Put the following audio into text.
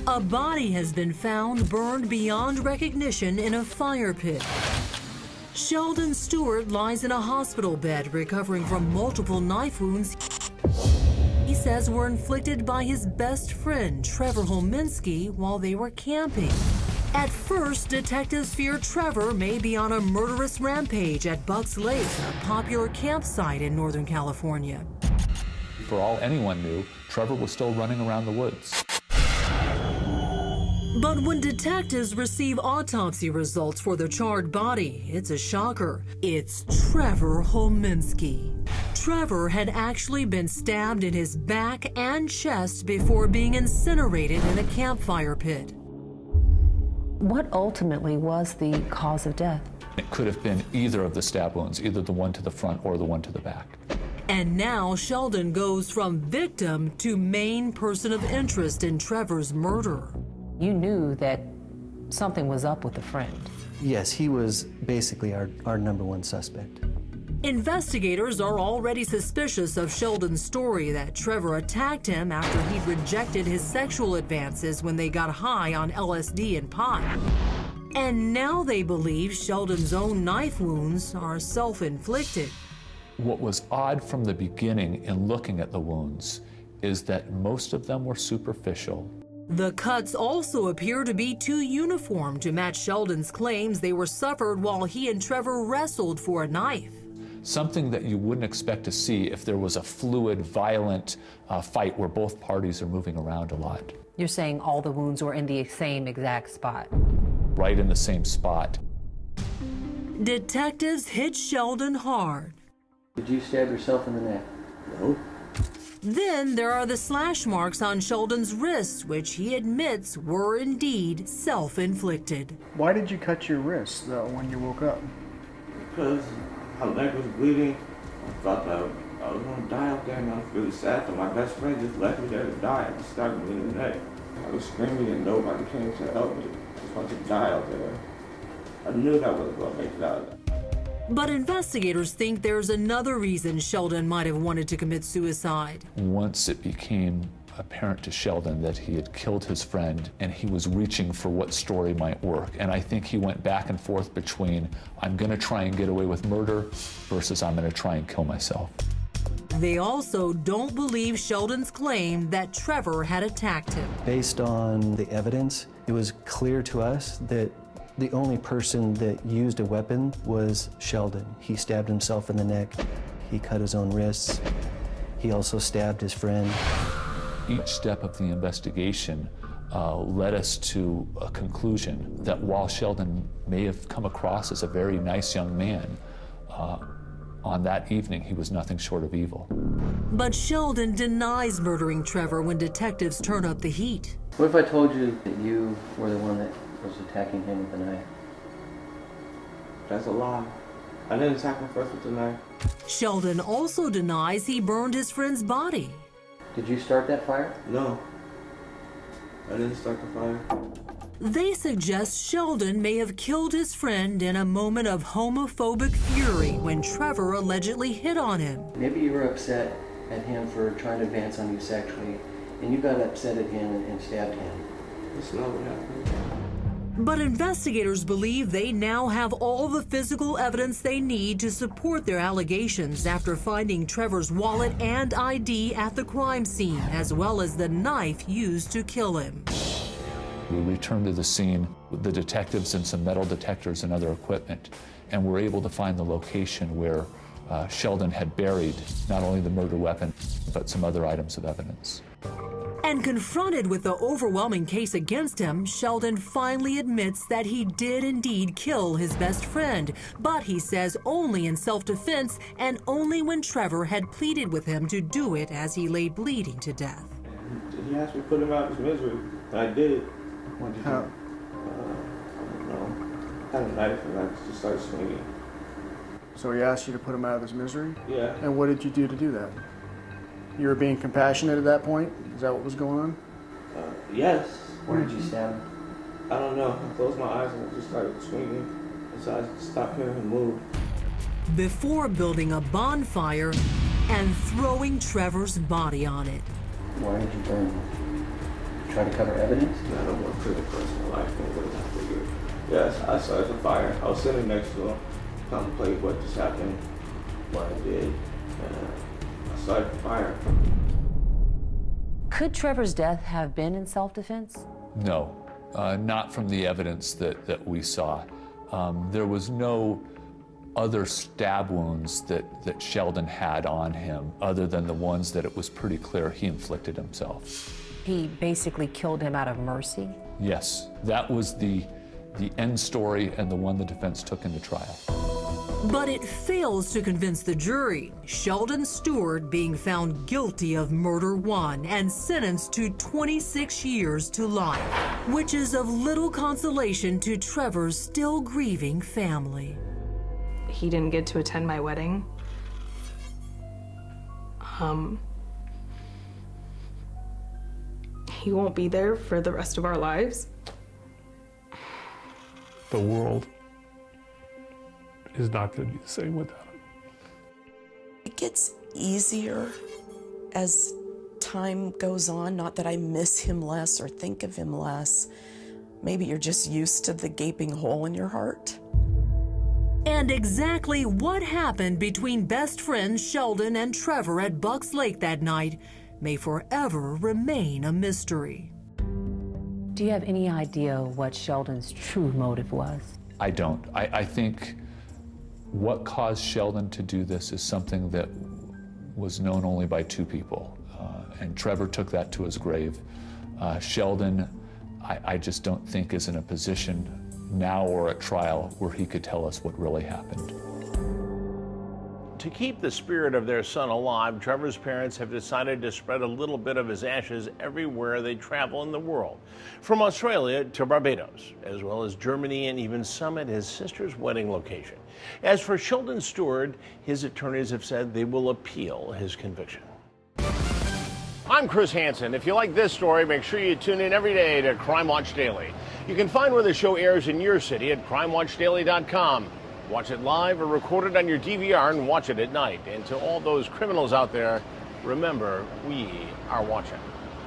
A body has been found burned beyond recognition in a fire pit. Sheldon Stewart lies in a hospital bed recovering from multiple knife wounds he says were inflicted by his best friend, Trevor Holminski, while they were camping. At first, detectives fear Trevor may be on a murderous rampage at Bucks Lake, a popular campsite in Northern California. For all anyone knew, Trevor was still running around the woods. But when detectives receive autopsy results for the charred body, it's a shocker. It's Trevor Holminski. Trevor had actually been stabbed in his back and chest before being incinerated in a campfire pit. What ultimately was the cause of death? It could have been either of the stab wounds, either the one to the front or the one to the back. And now Sheldon goes from victim to main person of interest in Trevor's murder. You knew that something was up with a friend. Yes, he was basically our number one suspect. Investigators are already suspicious of Sheldon's story that Trevor attacked him after he'd rejected his sexual advances when they got high on LSD and pot. And now they believe Sheldon's own knife wounds are self-inflicted. What was odd from the beginning in looking at the wounds is that most of them were superficial. The cuts also appear to be too uniform to match Sheldon's claims they were suffered while he and Trevor wrestled for a knife. Something that you wouldn't expect to see if there was a fluid, violent fight where both parties are moving around a lot. You're saying all the wounds were in the same exact spot? Right in the same spot. Detectives hit Sheldon hard. Did you stab yourself in the neck? No. Then there are the slash marks on Sheldon's wrists, which he admits were indeed self-inflicted. Why did you cut your wrist, though, when you woke up? Because my leg was bleeding. I thought that I was going to die out there, and I was really sad that my best friend just left me there to die. I just started bleeding in the neck. I was screaming and nobody came to help me. I just wanted to die out there. I knew that I wasn't going to make it out of there. But investigators think there's another reason Sheldon might have wanted to commit suicide. Once it became apparent to Sheldon that he had killed his friend and he was reaching for what story might work. And I think he went back and forth between, I'm going to try and get away with murder versus I'm going to try and kill myself. They also don't believe Sheldon's claim that Trevor had attacked him. Based on the evidence, it was clear to us that the only person that used a weapon was Sheldon. He stabbed himself in the neck. He cut his own wrists. He also stabbed his friend. Each step of the investigation led us to a conclusion that while Sheldon may have come across as a very nice young man, on that evening he was nothing short of evil. But Sheldon denies murdering Trevor when detectives turn up the heat. What if I told you that you were the one that was attacking him with a knife? That's a lie. I didn't attack him first with the knife. Sheldon also denies he burned his friend's body. Did you start that fire? No. I didn't start the fire. They suggest Sheldon may have killed his friend in a moment of homophobic fury when Trevor allegedly hit on him. Maybe you were upset at him for trying to advance on you sexually, and you got upset at him and stabbed him. That's not what happened. But investigators believe they now have all the physical evidence they need to support their allegations after finding Trevor's wallet and ID at the crime scene, as well as the knife used to kill him. We returned to the scene with the detectives and some metal detectors and other equipment, and were able to find the location where Sheldon had buried not only the murder weapon, but some other items of evidence. And confronted with the overwhelming case against him, Sheldon finally admits that he did indeed kill his best friend, but he says only in self-defense and only when Trevor had pleaded with him to do it as he lay bleeding to death. He asked me to put him out of his misery, and I did. What did you do? I don't know. I had a knife and I just started swinging. So he asked you to put him out of his misery? Yeah. And what did you do to do that? You were being compassionate at that point? Is that what was going on? Yes. Where did you stab him? I don't know. I closed my eyes and I just started swinging. And so I stopped hearing him move. Before building a bonfire and throwing Trevor's body on it. Why did you burn him? try to cover evidence? I don't want to put a personal life in what I figured. Yes, I started the fire. I was sitting next to him, contemplating what just happened, what I did, and I started the fire. Could Trevor's death have been in self-defense? No, not from the evidence that we saw. There was no other stab wounds that Sheldon had on him other than the ones that it was pretty clear he inflicted himself. He basically killed him out of mercy? Yes, that was the end story and the one the defense took into trial. But it fails to convince the jury. Sheldon Stewart being found guilty of murder 1 and sentenced to 26 years to life, which is of little consolation to Trevor's still grieving family. He didn't get to attend my wedding. He won't be there for the rest of our lives. The world is not going to be the same without him. It gets easier as time goes on. Not that I miss him less or think of him less. Maybe you're just used to the gaping hole in your heart. And exactly what happened between best friends Sheldon and Trevor at Bucks Lake that night may forever remain a mystery. Do you have any idea what Sheldon's true motive was? I don't. I think what caused Sheldon to do this is something that was known only by 2 people, and Trevor took that to his grave. Sheldon, I just don't think is in a position now or at trial where he could tell us what really happened. To keep the spirit of their son alive, Trevor's parents have decided to spread a little bit of his ashes everywhere they travel in the world, from Australia to Barbados, as well as Germany and even some at his sister's wedding location. As for Sheldon Stewart, his attorneys have said they will appeal his conviction. I'm Chris Hansen. If you like this story, make sure you tune in every day to Crime Watch Daily. You can find where the show airs in your city at crimewatchdaily.com. Watch it live or record it on your DVR and watch it at night. And to all those criminals out there, remember, we are watching.